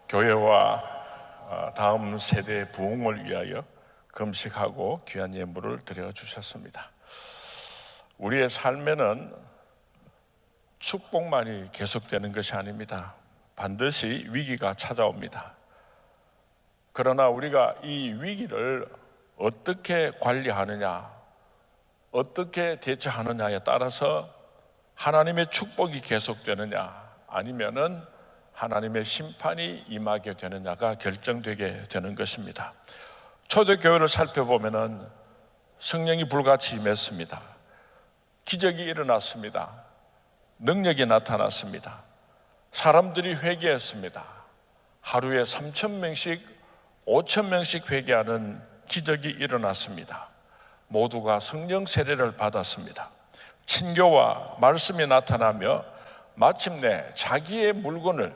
교회와 다음 세대의 부흥을 위하여 금식하고 귀한 예물을 드려주셨습니다. 우리의 삶에는 축복만이 계속되는 것이 아닙니다. 반드시 위기가 찾아옵니다. 그러나 우리가 이 위기를 어떻게 관리하느냐, 어떻게 대처하느냐에 따라서 하나님의 축복이 계속되느냐, 아니면은 하나님의 심판이 임하게 되느냐가 결정되게 되는 것입니다. 초대교회를 살펴보면은 성령이 불같이 임했습니다. 기적이 일어났습니다. 능력이 나타났습니다. 사람들이 회개했습니다. 하루에 3,000명씩 5,000명씩 회개하는 기적이 일어났습니다. 모두가 성령 세례를 받았습니다. 친교와 말씀이 나타나며 마침내 자기의 물건을,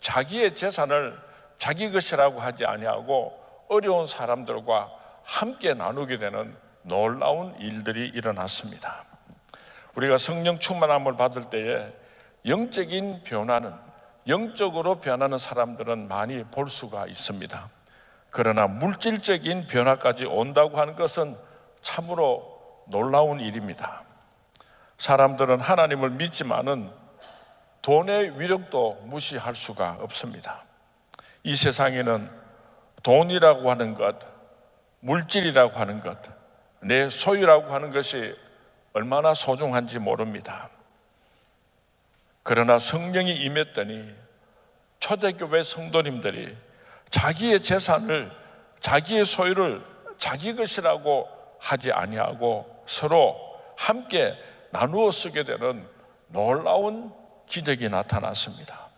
자기의 재산을 자기 것이라고 하지 아니하고 어려운 사람들과 함께 나누게 되는 놀라운 일들이 일어났습니다. 우리가 성령 충만함을 받을 때에 영적인 변화는, 영적으로 변하는 사람들은 많이 볼 수가 있습니다. 그러나 물질적인 변화까지 온다고 하는 것은 참으로 놀라운 일입니다. 사람들은 하나님을 믿지만은 돈의 위력도 무시할 수가 없습니다. 이 세상에는 돈이라고 하는 것, 물질이라고 하는 것, 내 소유라고 하는 것이 얼마나 소중한지 모릅니다. 그러나 성령이 임했더니 초대교회 성도님들이 자기의 재산을, 자기의 소유를 자기 것이라고 하지 아니하고 서로 함께 나누어 쓰게 되는 놀라운 기적이 나타났습니다.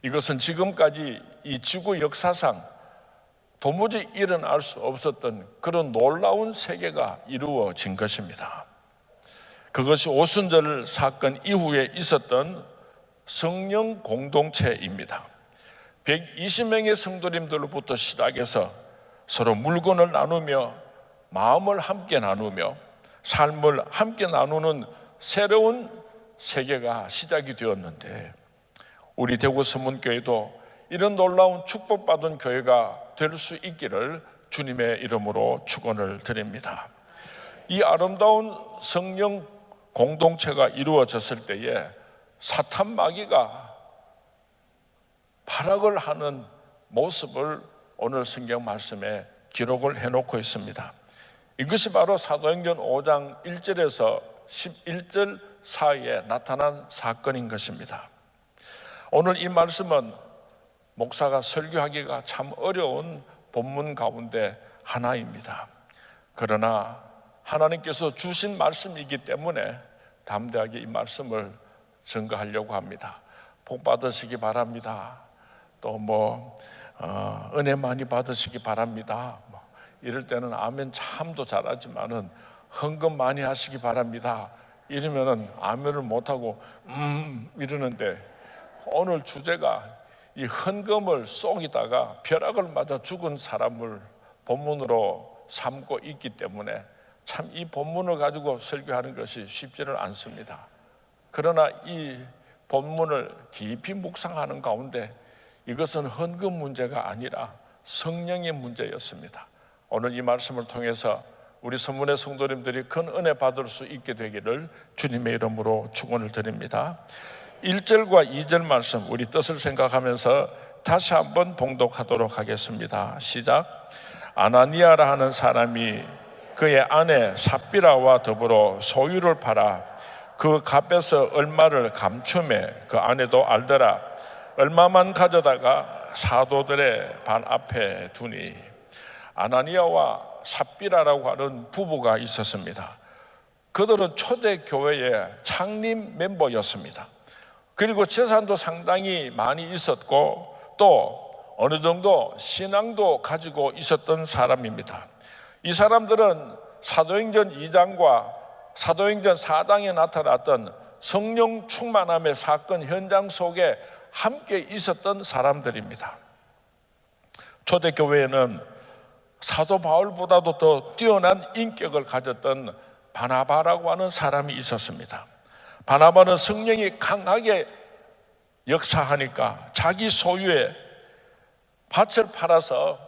이것은 지금까지 이 지구 역사상 도무지 일어날 수 없었던 그런 놀라운 세계가 이루어진 것입니다. 그것이 오순절 사건 이후에 있었던 성령 공동체입니다. 120명의 성도님들로부터 시작해서 서로 물건을 나누며 마음을 함께 나누며 삶을 함께 나누는 새로운 세계가 시작이 되었는데, 우리 대구 서문교회도 이런 놀라운 축복받은 교회가 될 수 있기를 주님의 이름으로 축원을 드립니다. 이 아름다운 성령 공동체가 이루어졌을 때에 사탄 마귀가 발악을 하는 모습을 오늘 성경 말씀에 기록을 해놓고 있습니다. 이것이 바로 사도행전 5장 1절에서 11절 사이에 나타난 사건인 것입니다. 오늘 이 말씀은 목사가 설교하기가 참 어려운 본문 가운데 하나입니다. 그러나 하나님께서 주신 말씀이기 때문에 담대하게 이 말씀을 증거하려고 합니다. 복 받으시기 바랍니다. 또 은혜 많이 받으시기 바랍니다. 이럴 때는 아멘 참도 잘하지만은 헌금 많이 하시기 바랍니다. 이러면은 아멘을 못하고 이러는데, 오늘 주제가 이 헌금을 쏘기다가 벼락을 맞아 죽은 사람을 본문으로 삼고 있기 때문에 참 이 본문을 가지고 설교하는 것이 쉽지를 않습니다. 그러나 이 본문을 깊이 묵상하는 가운데 이것은 헌금 문제가 아니라 성령의 문제였습니다. 오늘 이 말씀을 통해서 우리 서문의 성도님들이 큰 은혜 받을 수 있게 되기를 주님의 이름으로 축원을 드립니다. 1절과 2절 말씀 우리 뜻을 생각하면서 다시 한번 봉독하도록 하겠습니다. 시작. 아나니아라 하는 사람이 그의 아내 삽비라와 더불어 소유를 팔아 그 값에서 얼마를 감춤해 그 아내도 알더라. 얼마만 가져다가 사도들의 발 앞에 두니. 아나니아와 삽비라라고 하는 부부가 있었습니다. 그들은 초대교회의 창립 멤버였습니다. 그리고 재산도 상당히 많이 있었고 또 어느 정도 신앙도 가지고 있었던 사람입니다. 이 사람들은 사도행전 2장과 사도행전 4장에 나타났던 성령 충만함의 사건 현장 속에 함께 있었던 사람들입니다. 초대교회에는 사도 바울보다도 더 뛰어난 인격을 가졌던 바나바라고 하는 사람이 있었습니다. 바나바는 성령이 강하게 역사하니까 자기 소유의 밭을 팔아서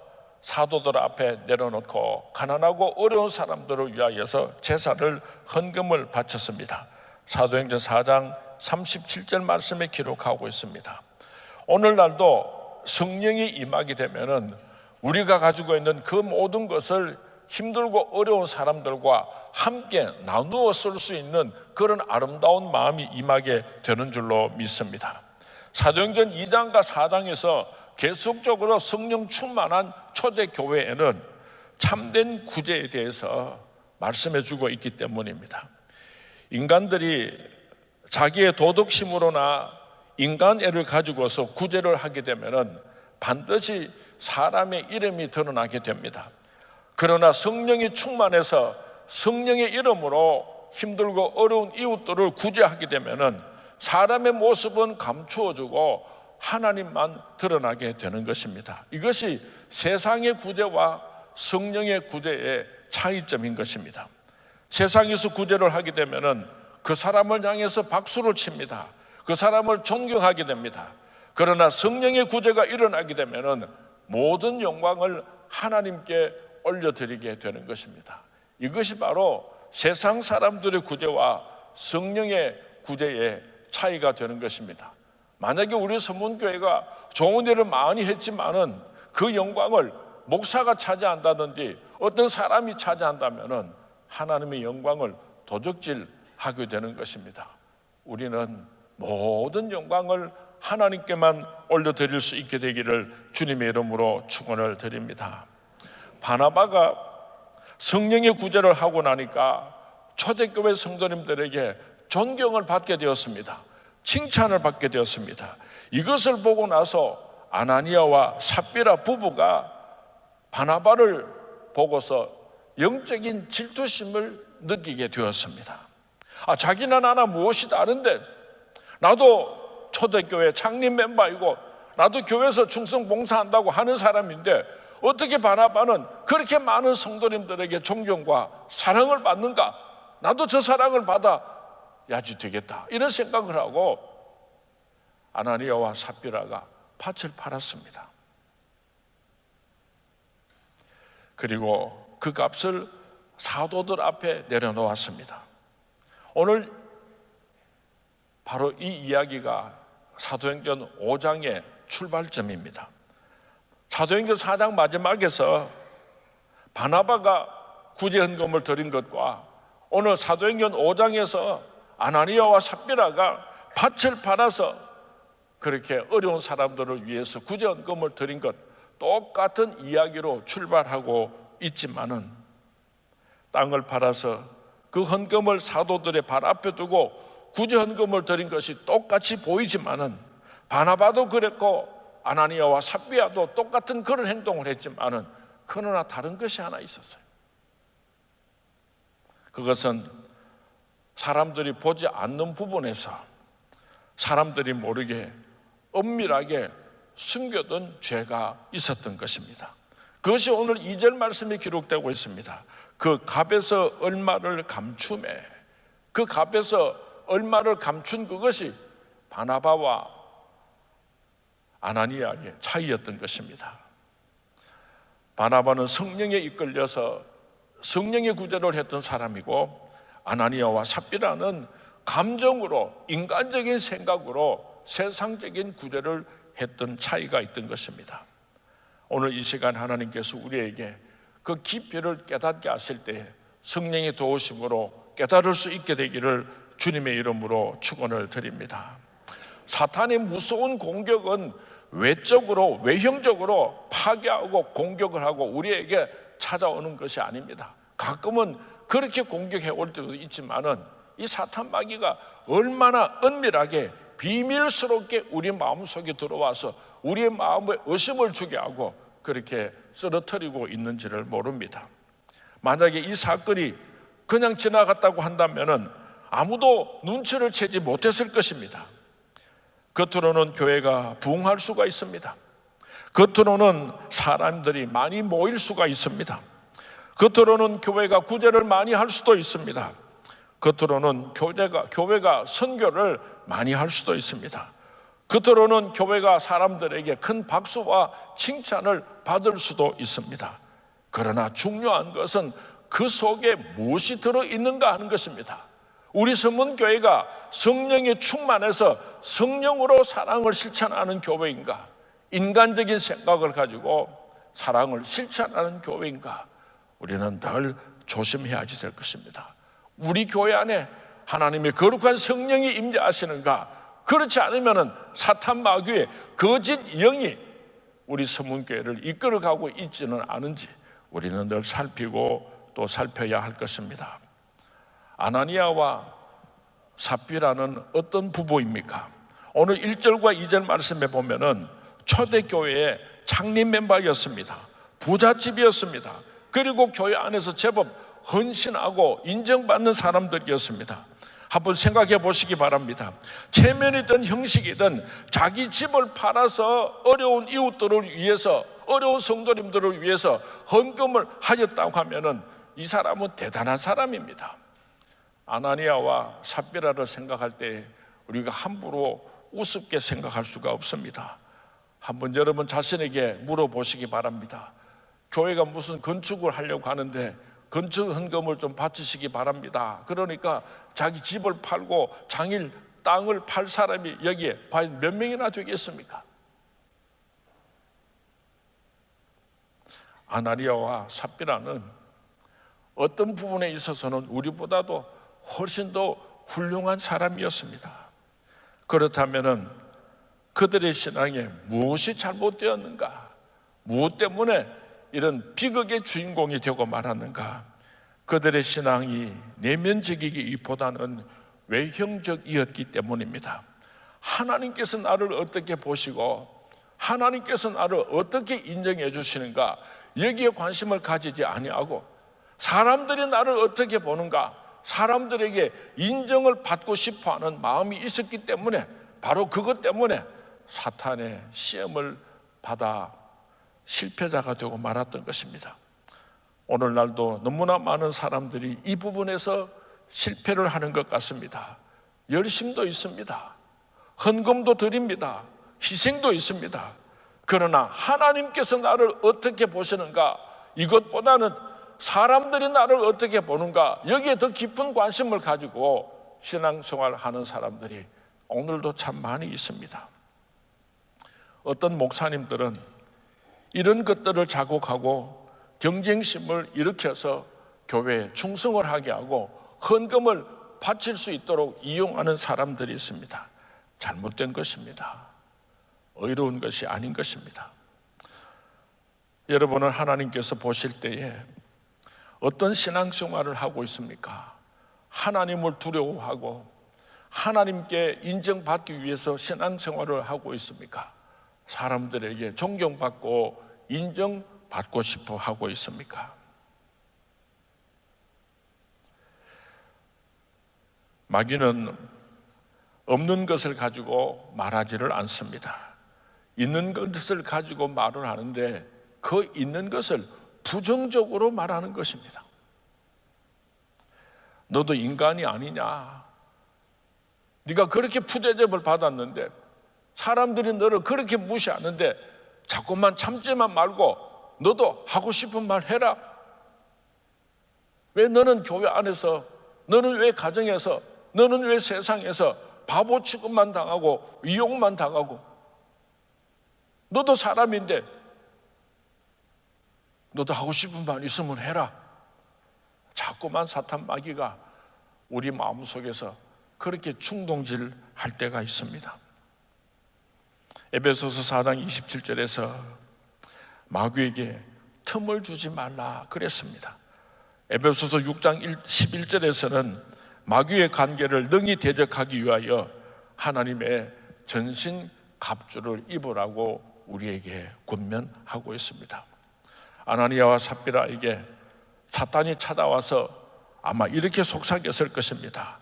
사도들 앞에 내려놓고 가난하고 어려운 사람들을 위하여서 제사를 헌금을 바쳤습니다. 사도행전 4장 37절 말씀에 기록하고 있습니다. 오늘날도 성령이 임하게 되면은 우리가 가지고 있는 그 모든 것을 힘들고 어려운 사람들과 함께 나누어 쓸 수 있는 그런 아름다운 마음이 임하게 되는 줄로 믿습니다. 사도행전 2장과 4장에서 계속적으로 성령 충만한 초대교회에는 참된 구제에 대해서 말씀해 주고 있기 때문입니다. 인간들이 자기의 도덕심으로나 인간애를 가지고서 구제를 하게 되면 반드시 사람의 이름이 드러나게 됩니다. 그러나 성령이 충만해서 성령의 이름으로 힘들고 어려운 이웃들을 구제하게 되면 사람의 모습은 감추어주고 하나님만 드러나게 되는 것입니다. 이것이 세상의 구제와 성령의 구제의 차이점인 것입니다. 세상에서 구제를 하게 되면 그 사람을 향해서 박수를 칩니다. 그 사람을 존경하게 됩니다. 그러나 성령의 구제가 일어나게 되면 모든 영광을 하나님께 올려드리게 되는 것입니다. 이것이 바로 세상 사람들의 구제와 성령의 구제의 차이가 되는 것입니다. 만약에 우리 서문교회가 좋은 일을 많이 했지만은 그 영광을 목사가 차지한다든지 어떤 사람이 차지한다면은 하나님의 영광을 도적질하게 되는 것입니다. 우리는 모든 영광을 하나님께만 올려드릴 수 있게 되기를 주님의 이름으로 축원을 드립니다. 바나바가 성령의 구제를 하고 나니까 초대교회 성도님들에게 존경을 받게 되었습니다. 칭찬을 받게 되었습니다. 이것을 보고 나서 아나니아와 삽비라 부부가 바나바를 보고서 영적인 질투심을 느끼게 되었습니다. 자기나 나나 무엇이 다른데, 나도 초대교회 창립 멤버이고 나도 교회에서 충성 봉사한다고 하는 사람인데 어떻게 바나바는 그렇게 많은 성도님들에게 존경과 사랑을 받는가? 나도 저 사랑을 받아야지 되겠다, 이런 생각을 하고 아나니아와 삽비라가 밭을 팔았습니다. 그리고 그 값을 사도들 앞에 내려놓았습니다. 오늘 바로 이 이야기가 사도행전 5장의 출발점입니다. 사도행전 4장 마지막에서 바나바가 구제헌금을 드린 것과 오늘 사도행전 5장에서 아나니아와 삽비라가 밭을 팔아서 그렇게 어려운 사람들을 위해서 구제헌금을 드린 것, 똑같은 이야기로 출발하고 있지만은 땅을 팔아서 그 헌금을 사도들의 발 앞에 두고 구제헌금을 드린 것이 똑같이 보이지만은 바나바도 그랬고 아나니아와 삽비라도 똑같은 그런 행동을 했지만은 그러나 다른 것이 하나 있었어요. 그것은 사람들이 보지 않는 부분에서 사람들이 모르게 은밀하게 숨겨둔 죄가 있었던 것입니다. 그것이 오늘 2절 말씀에 기록되고 있습니다. 그 값에서 얼마를 감추매, 그 값에서 얼마를 감춘 그것이 바나바와 아나니아의 차이였던 것입니다. 바나바는 성령에 이끌려서 성령의 구제를 했던 사람이고 아나니아와 삽비라는 감정으로, 인간적인 생각으로 세상적인 구제를 했던 차이가 있던 것입니다. 오늘 이 시간 하나님께서 우리에게 그 깊이를 깨닫게 하실 때 성령의 도우심으로 깨달을 수 있게 되기를 주님의 이름으로 축원을 드립니다. 사탄의 무서운 공격은 외적으로, 외형적으로 파괴하고 공격을 하고 우리에게 찾아오는 것이 아닙니다. 가끔은 그렇게 공격해 올 때도 있지만은 이 사탄 마귀가 얼마나 은밀하게 비밀스럽게 우리 마음속에 들어와서 우리의 마음에 의심을 주게 하고 그렇게 쓰러뜨리고 있는지를 모릅니다. 만약에 이 사건이 그냥 지나갔다고 한다면은 아무도 눈치를 채지 못했을 것입니다. 겉으로는 교회가 부흥할 수가 있습니다. 겉으로는 사람들이 많이 모일 수가 있습니다. 겉으로는 교회가 구제를 많이 할 수도 있습니다. 겉으로는 교회가 선교를 많이 할 수도 있습니다. 겉으로는 교회가 사람들에게 큰 박수와 칭찬을 받을 수도 있습니다. 그러나 중요한 것은 그 속에 무엇이 들어있는가 하는 것입니다. 우리 서문교회가 성령에 충만해서 성령으로 사랑을 실천하는 교회인가, 인간적인 생각을 가지고 사랑을 실천하는 교회인가, 우리는 늘 조심해야지 될 것입니다. 우리 교회 안에 하나님의 거룩한 성령이 임재하시는가, 그렇지 않으면 사탄 마귀의 거짓 영이 우리 서문교회를 이끌어가고 있지는 않은지 우리는 늘 살피고 또 살펴야 할 것입니다. 아나니아와 삽비라는 어떤 부부입니까? 오늘 1절과 2절 말씀에 보면은 초대교회의 창립 멤버였습니다. 부잣집이었습니다. 그리고 교회 안에서 제법 헌신하고 인정받는 사람들이었습니다. 한번 생각해 보시기 바랍니다. 체면이든 형식이든 자기 집을 팔아서 어려운 이웃들을 위해서, 어려운 성도님들을 위해서 헌금을 하였다고 하면은 이 사람은 대단한 사람입니다. 아나니아와 삽비라를 생각할 때 우리가 함부로 우습게 생각할 수가 없습니다. 한번 여러분 자신에게 물어보시기 바랍니다. 교회가 무슨 건축을 하려고 하는데 건축 헌금을 좀 바치시기 바랍니다. 그러니까 자기 집을 팔고 장일 땅을 팔 사람이 여기에 과연 몇 명이나 되겠습니까? 아나니아와 삽비라는 어떤 부분에 있어서는 우리보다도 훨씬 더 훌륭한 사람이었습니다. 그렇다면 그들의 신앙에 무엇이 잘못되었는가? 무엇 때문에 이런 비극의 주인공이 되고 말았는가? 그들의 신앙이 내면적이기보다는 외형적이었기 때문입니다. 하나님께서 나를 어떻게 보시고 하나님께서 나를 어떻게 인정해 주시는가, 여기에 관심을 가지지 아니하고 사람들이 나를 어떻게 보는가, 사람들에게 인정을 받고 싶어하는 마음이 있었기 때문에, 바로 그것 때문에 사탄의 시험을 받아 실패자가 되고 말았던 것입니다. 오늘날도 너무나 많은 사람들이 이 부분에서 실패를 하는 것 같습니다. 열심도 있습니다. 헌금도 드립니다. 희생도 있습니다. 그러나 하나님께서 나를 어떻게 보시는가, 이것보다는 사람들이 나를 어떻게 보는가, 여기에 더 깊은 관심을 가지고 신앙생활을 하는 사람들이 오늘도 참 많이 있습니다. 어떤 목사님들은 이런 것들을 자극하고 경쟁심을 일으켜서 교회에 충성을 하게 하고 헌금을 바칠 수 있도록 이용하는 사람들이 있습니다. 잘못된 것입니다. 의로운 것이 아닌 것입니다. 여러분은 하나님께서 보실 때에 어떤 신앙생활을 하고 있습니까? 하나님을 두려워하고 하나님께 인정받기 위해서 신앙생활을 하고 있습니까? 사람들에게 존경받고 인정받고 싶어 하고 있습니까? 마귀는 없는 것을 가지고 말하지를 않습니다. 있는 것을 가지고 말을 하는데 그 있는 것을 부정적으로 말하는 것입니다. 너도 인간이 아니냐? 네가 그렇게 푸대접을 받았는데, 사람들이 너를 그렇게 무시하는데 자꾸만 참지만 말고 너도 하고 싶은 말 해라. 왜 너는 교회 안에서, 너는 왜 가정에서, 너는 왜 세상에서 바보 취급만 당하고 이용만 당하고, 너도 사람인데 너도 하고 싶은 말 있으면 해라. 자꾸만 사탄 마귀가 우리 마음속에서 그렇게 충동질 할 때가 있습니다. 에베소서 4장 27절에서 마귀에게 틈을 주지 말라 그랬습니다. 에베소서 6장 11절에서는 마귀의 관계를 능히 대적하기 위하여 하나님의 전신 갑주를 입으라고 우리에게 권면하고 있습니다. 아나니아와 삽비라에게 사탄이 찾아와서 아마 이렇게 속삭였을 것입니다.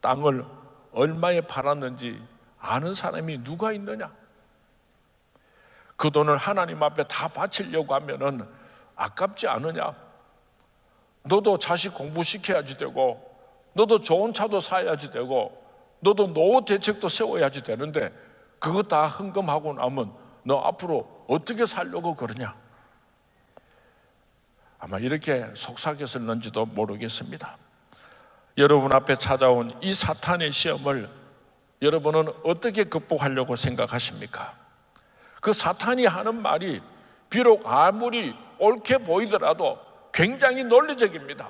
땅을 얼마에 팔았는지 아는 사람이 누가 있느냐? 그 돈을 하나님 앞에 다 바치려고 하면은 아깝지 않으냐? 너도 자식 공부시켜야지 되고, 너도 좋은 차도 사야지 되고, 너도 노후 대책도 세워야지 되는데 그거 다 헌금하고 나면 너 앞으로 어떻게 살려고 그러냐? 아마 이렇게 속삭였을는지도 모르겠습니다. 여러분 앞에 찾아온 이 사탄의 시험을 여러분은 어떻게 극복하려고 생각하십니까? 그 사탄이 하는 말이 비록 아무리 옳게 보이더라도 굉장히 논리적입니다.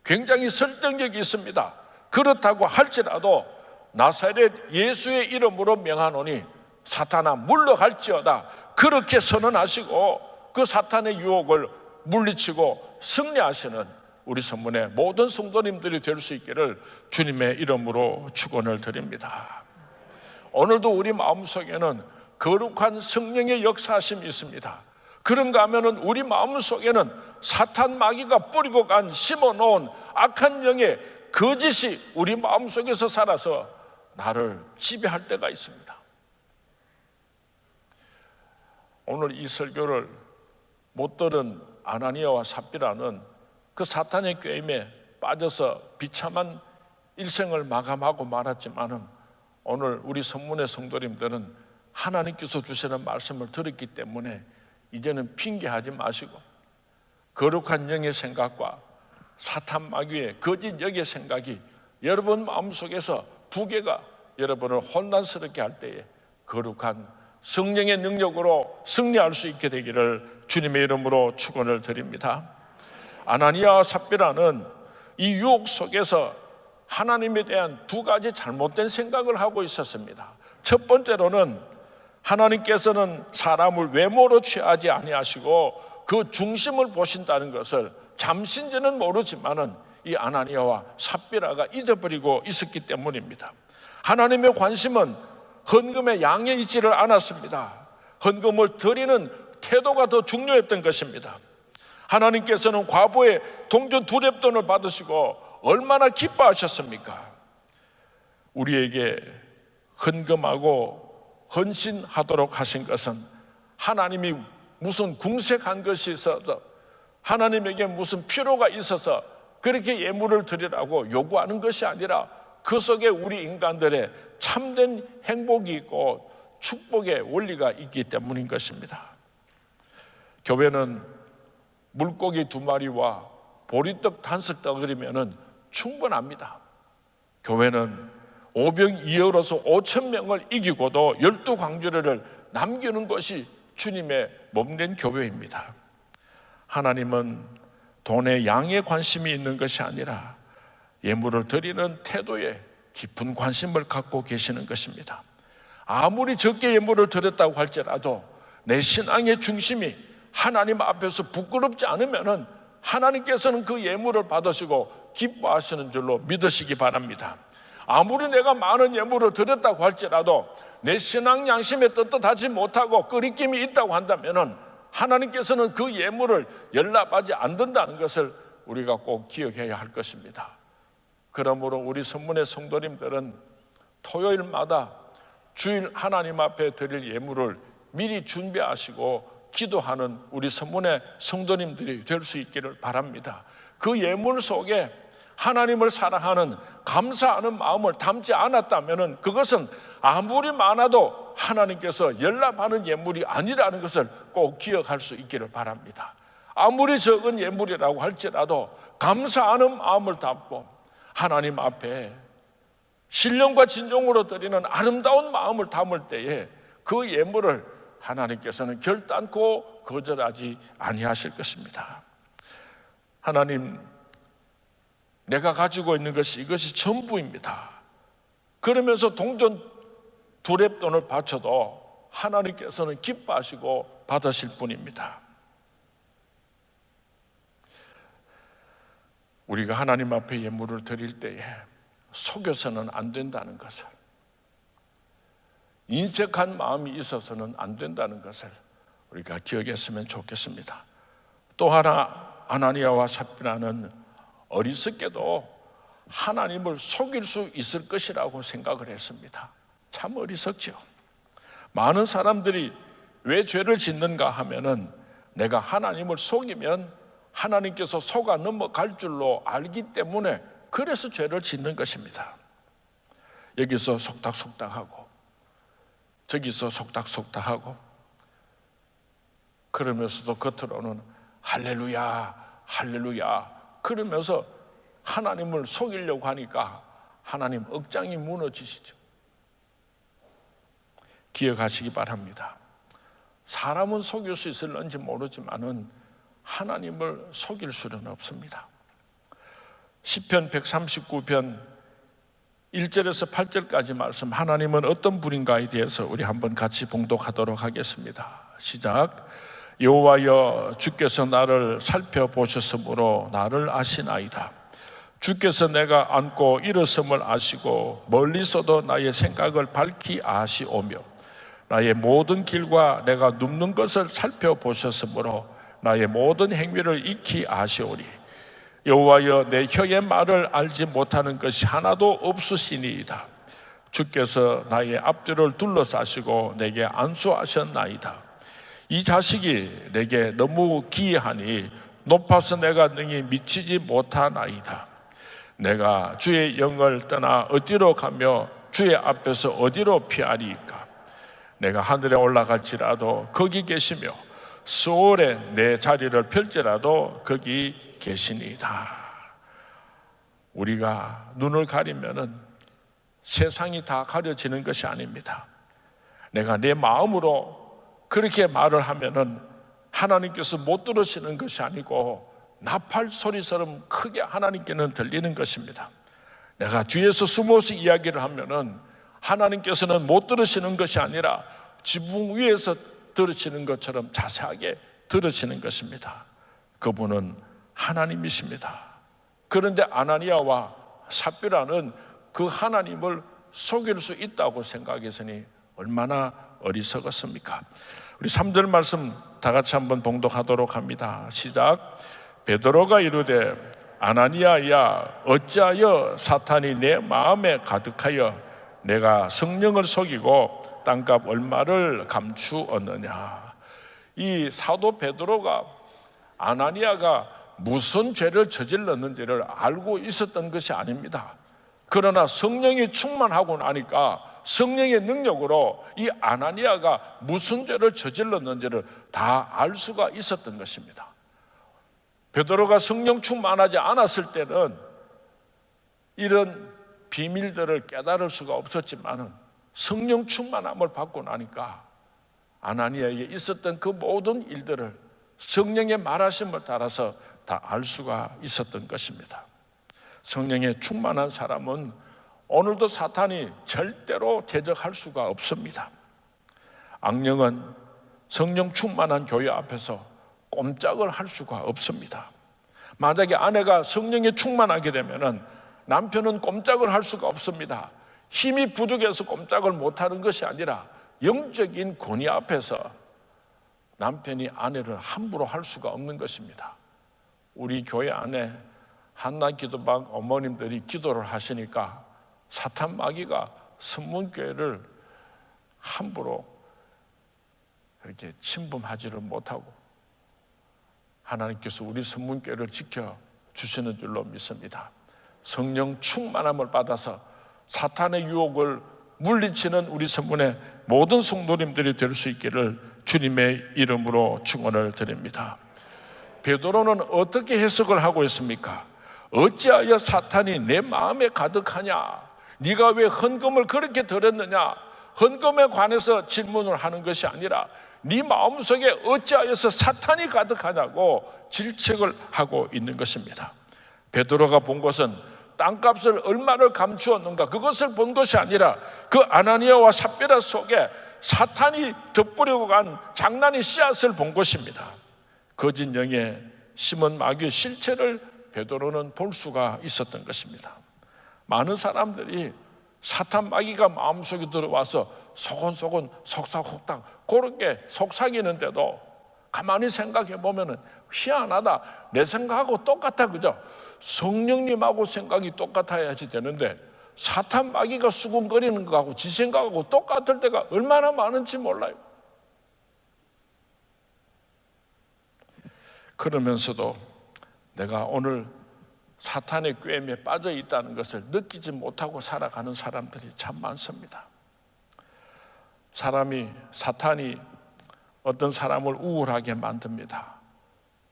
굉장히 설득력이 있습니다. 그렇다고 할지라도 나사렛 예수의 이름으로 명하노니 사탄아 물러갈지어다, 그렇게 선언하시고 그 사탄의 유혹을 물리치고 승리하시는 우리 성문의 모든 성도님들이 될 수 있기를 주님의 이름으로 축원을 드립니다. 오늘도 우리 마음속에는 거룩한 성령의 역사하심이 있습니다. 그런가 하면은 우리 마음속에는 사탄 마귀가 뿌리고 간 심어놓은 악한 영의 거짓이 우리 마음속에서 살아서 나를 지배할 때가 있습니다. 오늘 이 설교를 못 들은 아나니아와 삽비라는 그 사탄의 꾀임에 빠져서 비참한 일생을 마감하고 말았지만은 오늘 우리 성문의 성도님들은 하나님께서 주시는 말씀을 들었기 때문에 이제는 핑계하지 마시고 거룩한 영의 생각과 사탄 마귀의 거짓 영의 생각이 여러분 마음속에서 두 개가 여러분을 혼란스럽게 할 때에 거룩한 성령의 능력으로 승리할 수 있게 되기를 주님의 이름으로 축원을 드립니다. 아나니아와 삽비라는 이 유혹 속에서 하나님에 대한 두 가지 잘못된 생각을 하고 있었습니다. 첫 번째로는 하나님께서는 사람을 외모로 취하지 아니하시고 그 중심을 보신다는 것을 잠시인지는 모르지만은 이 아나니아와 삽비라가 잊어버리고 있었기 때문입니다. 하나님의 관심은 헌금의 양에 있지를 않았습니다. 헌금을 드리는 태도가 더 중요했던 것입니다. 하나님께서는 과부의 동전 2렙돈을 받으시고 얼마나 기뻐하셨습니까? 우리에게 헌금하고 헌신하도록 하신 것은 하나님이 무슨 궁색한 것이 있어서 하나님에게 무슨 필요가 있어서 그렇게 예물을 드리라고 요구하는 것이 아니라 그 속에 우리 인간들의 참된 행복이 있고 축복의 원리가 있기 때문인 것입니다. 교회는 물고기 2마리와 보리떡 5덩어리면 충분합니다. 교회는 오병 이어로서 5,000명을 이기고도 12광주리를 남기는 것이 주님의 몸된 교회입니다. 하나님은 돈의 양에 관심이 있는 것이 아니라 예물을 드리는 태도에 깊은 관심을 갖고 계시는 것입니다. 아무리 적게 예물을 드렸다고 할지라도 내 신앙의 중심이 하나님 앞에서 부끄럽지 않으면 하나님께서는 그 예물을 받으시고 기뻐하시는 줄로 믿으시기 바랍니다. 아무리 내가 많은 예물을 드렸다고 할지라도 내 신앙 양심에 떳떳하지 못하고 끄리낌이 있다고 한다면 하나님께서는 그 예물을 연락하지 않는다는 것을 우리가 꼭 기억해야 할 것입니다. 그러므로 우리 성문의 성도님들은 토요일마다 주일 하나님 앞에 드릴 예물을 미리 준비하시고 기도하는 우리 성문의 성도님들이 될 수 있기를 바랍니다. 그 예물 속에 하나님을 사랑하는 감사하는 마음을 담지 않았다면 그것은 아무리 많아도 하나님께서 연락하는 예물이 아니라는 것을 꼭 기억할 수 있기를 바랍니다. 아무리 적은 예물이라고 할지라도 감사하는 마음을 담고 하나님 앞에 신령과 진정으로 드리는 아름다운 마음을 담을 때에 그 예물을 하나님께서는 결단코 거절하지 아니하실 것입니다. 하나님, 내가 가지고 있는 것이 이것이 전부입니다. 그러면서 동전 2렙돈을 바쳐도 하나님께서는 기뻐하시고 받으실 분입니다. 우리가 하나님 앞에 예물을 드릴 때에 속여서는 안 된다는 것을, 인색한 마음이 있어서는 안 된다는 것을 우리가 기억했으면 좋겠습니다. 또 하나, 아나니아와 삽비라는 어리석게도 하나님을 속일 수 있을 것이라고 생각을 했습니다. 참 어리석죠. 많은 사람들이 왜 죄를 짓는가 하면은 내가 하나님을 속이면 하나님께서 속아 넘어갈 줄로 알기 때문에 그래서 죄를 짓는 것입니다. 여기서 속닥속닥하고 저기서 속닥속닥하고, 그러면서도 겉으로는 할렐루야 할렐루야 그러면서 하나님을 속이려고 하니까 하나님 억장이 무너지시죠. 기억하시기 바랍니다. 사람은 속일 수 있을런지 모르지만은 하나님을 속일 수는 없습니다. 시편 139편 1절에서 8절까지 말씀, 하나님은 어떤 분인가에 대해서 우리 한번 같이 봉독하도록 하겠습니다. 시작. 여호와여, 주께서 나를 살펴보셨으므로 나를 아시나이다. 주께서 내가 앉고 일어섬을 아시고 멀리서도 나의 생각을 밝히 아시오며 나의 모든 길과 내가 눕는 것을 살펴보셨으므로 나의 모든 행위를 익히 아시오리. 여호와여, 내 혀의 말을 알지 못하는 것이 하나도 없으시니이다. 주께서 나의 앞뒤를 둘러싸시고 내게 안수하셨나이다. 이 자식이 내게 너무 기이하니 높아서 내가 능히 미치지 못하나이다. 내가 주의 영을 떠나 어디로 가며 주의 앞에서 어디로 피하리이까? 내가 하늘에 올라갈지라도 거기 계시며 수월에 내 자리를 펼지라도 거기 계시니이다. 우리가 눈을 가리면은 세상이 다 가려지는 것이 아닙니다. 내가 내 마음으로 그렇게 말을 하면은 하나님께서 못 들으시는 것이 아니고 나팔 소리처럼 크게 하나님께는 들리는 것입니다. 내가 뒤에서 숨어서 이야기를 하면은 하나님께서는 못 들으시는 것이 아니라 지붕 위에서 들으시는 것처럼 자세하게 들으시는 것입니다. 그분은 하나님이십니다. 그런데 아나니아와 삽비라는 그 하나님을 속일 수 있다고 생각했으니 얼마나 어리석었습니까? 우리 3절 말씀 다 같이 한번 봉독하도록 합니다. 시작. 베드로가 이르되 아나니아야, 어찌하여 사탄이 내 마음에 가득하여 내가 성령을 속이고 땅값 얼마를 감추었느냐. 이 사도 베드로가 아나니아가 무슨 죄를 저질렀는지를 알고 있었던 것이 아닙니다. 그러나 성령이 충만하고 나니까 성령의 능력으로 이 아나니아가 무슨 죄를 저질렀는지를 다 알 수가 있었던 것입니다. 베드로가 성령 충만하지 않았을 때는 이런 비밀들을 깨달을 수가 없었지만 성령 충만함을 받고 나니까 아나니아에게 있었던 그 모든 일들을 성령의 말하심을 따라서 다 알 수가 있었던 것입니다. 성령에 충만한 사람은 오늘도 사탄이 절대로 대적할 수가 없습니다. 악령은 성령 충만한 교회 앞에서 꼼짝을 할 수가 없습니다. 만약에 아내가 성령에 충만하게 되면 남편은 꼼짝을 할 수가 없습니다. 힘이 부족해서 꼼짝을 못하는 것이 아니라 영적인 권위 앞에서 남편이 아내를 함부로 할 수가 없는 것입니다. 우리 교회 안에 한나 기도방 어머님들이 기도를 하시니까 사탄 마귀가 선문교회를 함부로 이렇게 침범하지를 못하고 하나님께서 우리 선문교회를 지켜주시는 줄로 믿습니다. 성령 충만함을 받아서 사탄의 유혹을 물리치는 우리 선문의 모든 성도님들이 될 수 있기를 주님의 이름으로 축원을 드립니다. 베드로는 어떻게 해석을 하고 있습니까? 어찌하여 사탄이 내 마음에 가득하냐? 네가 왜 헌금을 그렇게 드렸느냐? 헌금에 관해서 질문을 하는 것이 아니라 네 마음속에 어찌하여서 사탄이 가득하냐고 질책을 하고 있는 것입니다. 베드로가 본 것은 땅값을 얼마를 감추었는가, 그것을 본 것이 아니라 그 아나니아와 삽비라 속에 사탄이 덧뿌리고 간 장난의 씨앗을 본 것입니다. 거짓 영에 심은 마귀의 실체를 베드로는 볼 수가 있었던 것입니다. 많은 사람들이 사탄 마귀가 마음속에 들어와서 소곤소곤 속삭속닥 그렇게 속삭이는데도 가만히 생각해 보면 희한하다, 내 생각하고 똑같아, 그죠? 성령님하고 생각이 똑같아야지 되는데 사탄 마귀가 수군거리는 거하고 지 생각하고 똑같을 때가 얼마나 많은지 몰라요. 그러면서도 내가 오늘 사탄의 꾀임에 빠져 있다는 것을 느끼지 못하고 살아가는 사람들이 참 많습니다. 사탄이 어떤 사람을 우울하게 만듭니다.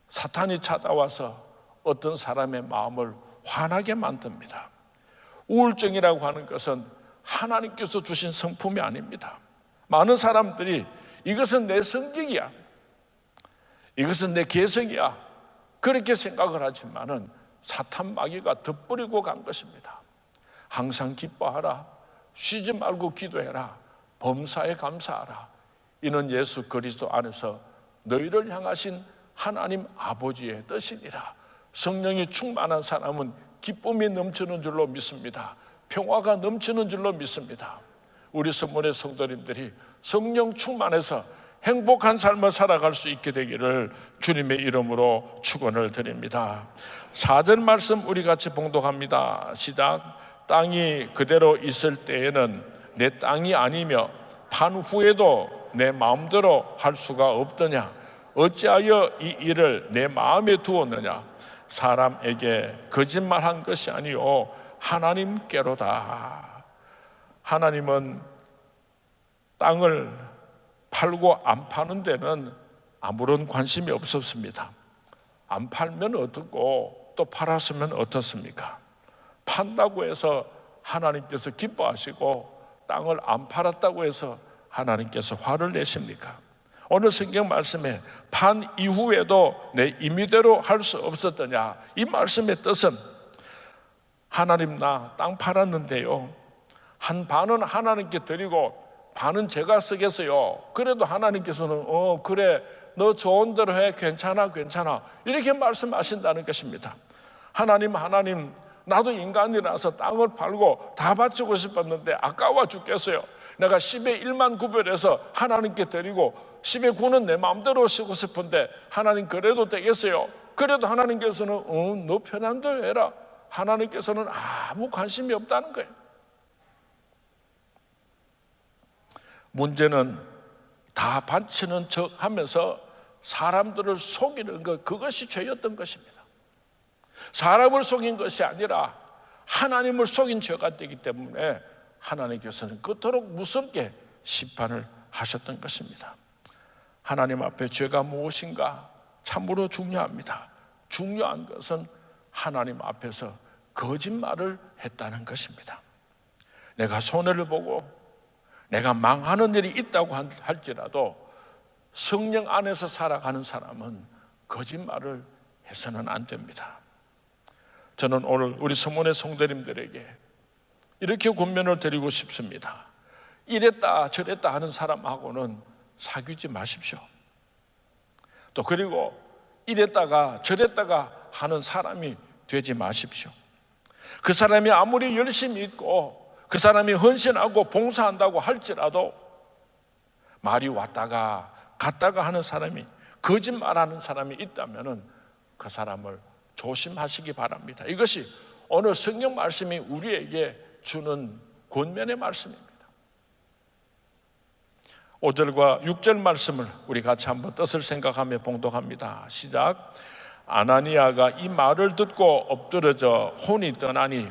사탄이 찾아와서 어떤 사람의 마음을 화나게 만듭니다. 우울증이라고 하는 것은 하나님께서 주신 성품이 아닙니다. 많은 사람들이 이것은 내 성격이야, 이것은 내 개성이야, 그렇게 생각을 하지만은 사탄 마귀가 덧뿌리고 간 것입니다. 항상 기뻐하라, 쉬지 말고 기도해라, 범사에 감사하라. 이는 예수 그리스도 안에서 너희를 향하신 하나님 아버지의 뜻이니라. 성령이 충만한 사람은 기쁨이 넘치는 줄로 믿습니다. 평화가 넘치는 줄로 믿습니다. 우리 선문의 성도님들이 성령 충만해서 행복한 삶을 살아갈 수 있게 되기를 주님의 이름으로 축원을 드립니다. 4절 말씀 우리 같이 봉독합니다. 시작. 땅이 그대로 있을 때에는 내 땅이 아니며 판 후에도 내 마음대로 할 수가 없더냐. 어찌하여 이 일을 내 마음에 두었느냐. 사람에게 거짓말한 것이 아니요 하나님께로다. 하나님은 땅을 팔고 안 파는 데는 아무런 관심이 없었습니다. 안 팔면 어떻고 또 팔았으면 어떻습니까? 판다고 해서 하나님께서 기뻐하시고 땅을 안 팔았다고 해서 하나님께서 화를 내십니까? 오늘 성경 말씀에 판 이후에도 내 임의대로 할 수 없었더냐, 이 말씀의 뜻은 하나님 나 땅 팔았는데요, 한 반은 하나님께 드리고 반은 제가 쓰겠어요. 그래도 하나님께서는 그래 너 좋은 대로 해, 괜찮아 이렇게 말씀하신다는 것입니다. 하나님 나도 인간이라서 땅을 팔고 다 바치고 싶었는데 아까워 죽겠어요. 내가 10의 1만 구별해서 하나님께 드리고 10의 9는 내 마음대로 쓰고 싶은데 하나님 그래도 되겠어요? 그래도 하나님께서는 너 편한 대로 해라. 하나님께서는 아무 관심이 없다는 거예요. 문제는 다 바치는 척 하면서 사람들을 속이는 것, 그것이 죄였던 것입니다. 사람을 속인 것이 아니라 하나님을 속인 죄가 되기 때문에 하나님께서는 그토록 무섭게 심판을 하셨던 것입니다. 하나님 앞에 죄가 무엇인가 참으로 중요합니다. 중요한 것은 하나님 앞에서 거짓말을 했다는 것입니다. 내가 손해를 보고 내가 망하는 일이 있다고 할지라도 성령 안에서 살아가는 사람은 거짓말을 해서는 안 됩니다. 저는 오늘 우리 서문의 성도님들에게 이렇게 권면을 드리고 싶습니다. 이랬다 저랬다 하는 사람하고는 사귀지 마십시오. 또 그리고 이랬다가 저랬다가 하는 사람이 되지 마십시오. 그 사람이 아무리 열심히 있고 그 사람이 헌신하고 봉사한다고 할지라도 말이 왔다가 갔다가 하는 사람이, 거짓말하는 사람이 있다면 그 사람을 조심하시기 바랍니다. 이것이 오늘 성경 말씀이 우리에게 주는 권면의 말씀입니다. 5절과 6절 말씀을 우리 같이 한번 뜻을 생각하며 봉독합니다. 시작. 아나니아가 이 말을 듣고 엎드러져 혼이 떠나니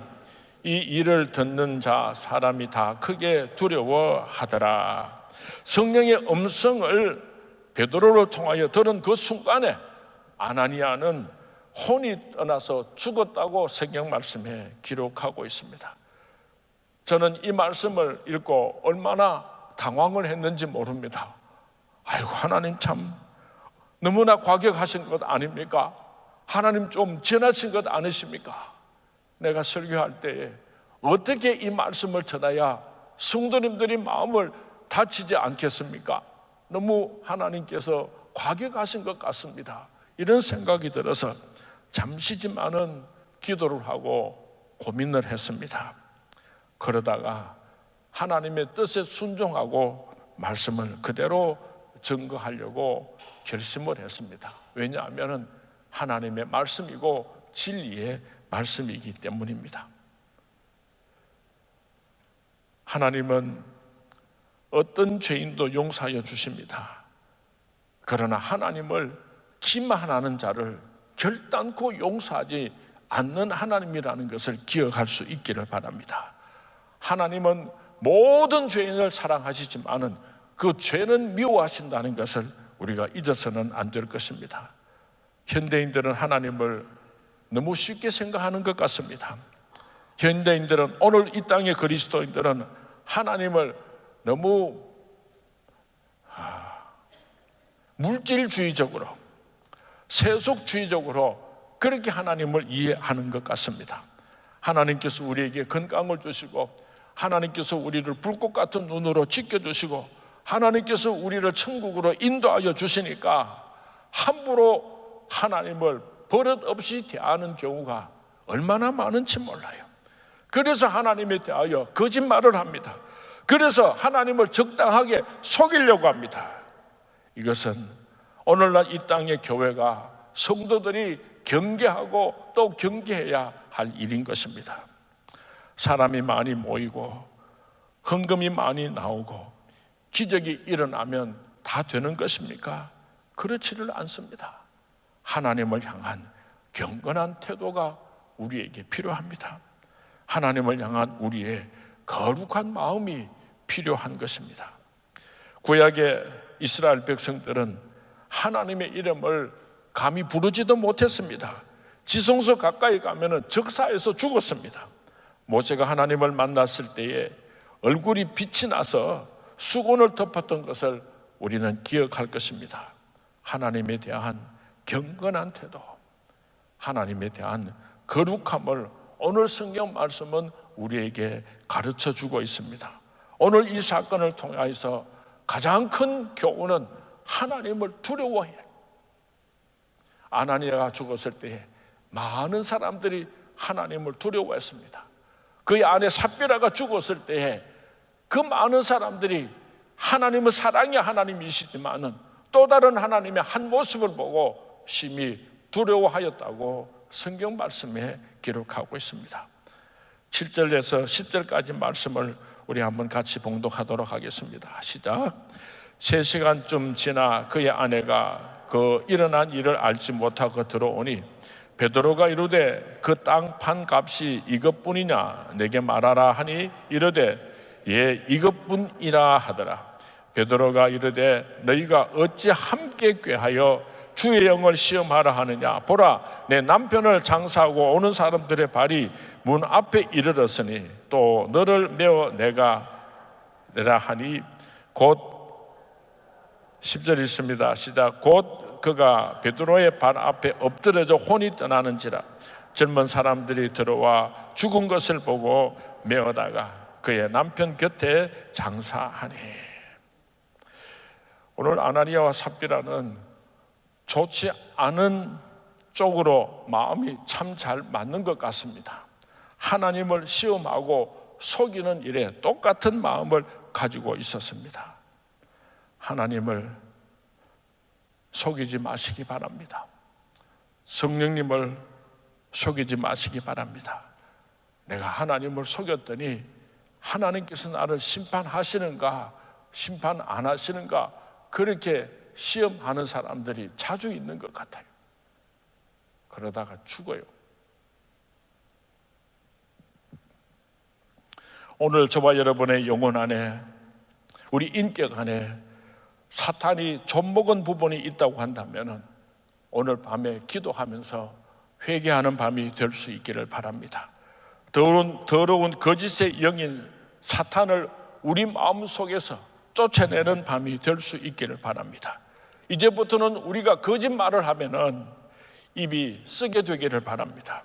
이 일을 듣는 자 사람이 다 크게 두려워하더라. 성령의 음성을 베드로를 통하여 들은 그 순간에 아나니아는 혼이 떠나서 죽었다고 성경 말씀에 기록하고 있습니다. 저는 이 말씀을 읽고 얼마나 당황을 했는지 모릅니다. 아이고, 하나님 참 너무나 과격하신 것 아닙니까? 하나님 좀 지나친 것 아니십니까? 내가 설교할 때에 어떻게 이 말씀을 전해야 성도님들이 마음을 다치지 않겠습니까? 너무 하나님께서 과격하신 것 같습니다. 이런 생각이 들어서 잠시지만은 기도를 하고 고민을 했습니다. 그러다가 하나님의 뜻에 순종하고 말씀을 그대로 증거하려고 결심을 했습니다. 왜냐하면 하나님의 말씀이고 진리의 말씀이기 때문입니다. 하나님은 어떤 죄인도 용서하여 주십니다. 그러나 하나님을 기만하는 자를 결단코 용서하지 않는 하나님이라는 것을 기억할 수 있기를 바랍니다. 하나님은 모든 죄인을 사랑하시지만은 그 죄는 미워하신다는 것을 우리가 잊어서는 안 될 것입니다. 현대인들은 하나님을 너무 쉽게 생각하는 것 같습니다. 현대인들은, 오늘 이 땅의 그리스도인들은 하나님을 너무 물질주의적으로, 세속주의적으로 그렇게 하나님을 이해하는 것 같습니다. 하나님께서 우리에게 건강을 주시고, 하나님께서 우리를 불꽃 같은 눈으로 지켜주시고, 하나님께서 우리를 천국으로 인도하여 주시니까 함부로 하나님을 버릇없이 대하는 경우가 얼마나 많은지 몰라요. 그래서 하나님에 대하여 거짓말을 합니다. 그래서 하나님을 적당하게 속이려고 합니다. 이것은 오늘날 이 땅의 교회가, 성도들이 경계하고 또 경계해야 할 일인 것입니다. 사람이 많이 모이고 헌금이 많이 나오고 기적이 일어나면 다 되는 것입니까? 그렇지를 않습니다. 하나님을 향한 경건한 태도가 우리에게 필요합니다. 하나님을 향한 우리의 거룩한 마음이 필요한 것입니다. 구약의 이스라엘 백성들은 하나님의 이름을 감히 부르지도 못했습니다. 지성소 가까이 가면 적사에서 죽었습니다. 모세가 하나님을 만났을 때에 얼굴이 빛이 나서 수건을 덮었던 것을 우리는 기억할 것입니다. 하나님에 대한 경건한 태도, 하나님에 대한 거룩함을 오늘 성경 말씀은 우리에게 가르쳐 주고 있습니다. 오늘 이 사건을 통해서 가장 큰 교훈은 하나님을 두려워해. 아나니아가 죽었을 때 많은 사람들이 하나님을 두려워했습니다. 그의 아내 삽비라가 죽었을 때에 그 많은 사람들이 하나님은 사랑의 하나님이시지만은 또 다른 하나님의 한 모습을 보고 심히 두려워하였다고 성경 말씀에 기록하고 있습니다. 7절에서 10절까지 말씀을 우리 한번 같이 봉독하도록 하겠습니다. 시작. 3시간쯤 지나 그의 아내가 그 일어난 일을 알지 못하고 들어오니 베드로가 이르되 그 땅 판 값이 이것뿐이냐 내게 말하라 하니 이르되 예 이것뿐이라 하더라. 베드로가 이르되 너희가 어찌 함께 꾀하여 주의 영을 시험하라 하느냐. 보라 내 남편을 장사하고 오는 사람들의 발이 문 앞에 이르렀으니 또 너를 메어 내가 내라 하니 곧 10절 있습니다. 시작. 곧 그가 베드로의 발 앞에 엎드려져 혼이 떠나는지라 젊은 사람들이 들어와 죽은 것을 보고 메어다가 그의 남편 곁에 장사하니. 오늘 아나니아와 삽비라는 좋지 않은 쪽으로 마음이 참 잘 맞는 것 같습니다. 하나님을 시험하고 속이는 일에 똑같은 마음을 가지고 있었습니다. 하나님을 속이지 마시기 바랍니다. 성령님을 속이지 마시기 바랍니다. 내가 하나님을 속였더니 하나님께서 나를 심판하시는가 심판 안 하시는가 그렇게 시험하는 사람들이 자주 있는 것 같아요. 그러다가 죽어요. 오늘 저와 여러분의 영혼 안에, 우리 인격 안에 사탄이 좀먹은 부분이 있다고 한다면 오늘 밤에 기도하면서 회개하는 밤이 될 수 있기를 바랍니다. 더러운 거짓의 영인 사탄을 우리 마음속에서 쫓아내는 밤이 될 수 있기를 바랍니다. 이제부터는 우리가 거짓말을 하면은 입이 쓰게 되기를 바랍니다.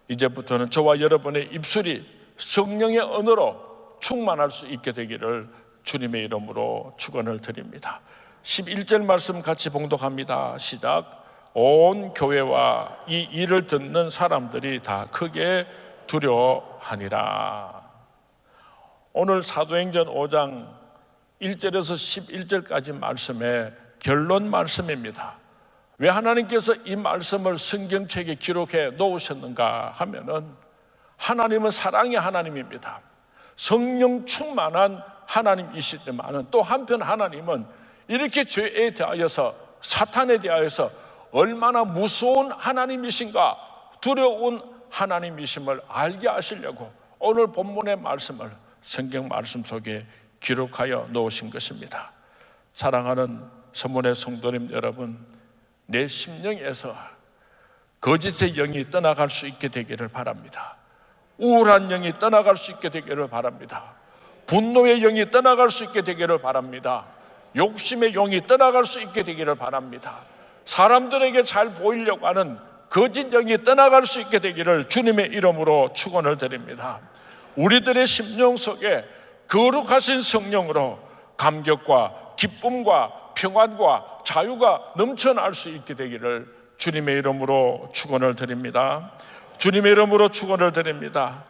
이제부터는 저와 여러분의 입술이 성령의 언어로 충만할 수 있게 되기를 주님의 이름으로 축원을 드립니다. 11절 말씀 같이 봉독합니다. 시작. 온 교회와 이 일을 듣는 사람들이 다 크게 두려워하니라. 오늘 사도행전 5장 1절에서 11절까지 말씀의 결론 말씀입니다. 왜 하나님께서 이 말씀을 성경책에 기록해 놓으셨는가 하면은 하나님은 사랑의 하나님입니다. 성령 충만한 하나님이시지만 또 한편 하나님은 이렇게 죄에 대하여서 사탄에 대하여서 얼마나 무서운 하나님이신가 두려운 하나님이심을 알게 하시려고 오늘 본문의 말씀을 성경 말씀 속에 기록하여 놓으신 것입니다. 사랑하는 서문의 성도님 여러분, 내 심령에서 거짓의 영이 떠나갈 수 있게 되기를 바랍니다. 우울한 영이 떠나갈 수 있게 되기를 바랍니다. 분노의 영이 떠나갈 수 있게 되기를 바랍니다. 욕심의 영이 떠나갈 수 있게 되기를 바랍니다. 사람들에게 잘 보이려고 하는 거짓 영이 떠나갈 수 있게 되기를 주님의 이름으로 축원을 드립니다. 우리들의 심령 속에 거룩하신 성령으로 감격과 기쁨과 평안과 자유가 넘쳐날 수 있게 되기를 주님의 이름으로 축원을 드립니다. 주님의 이름으로 축원을 드립니다.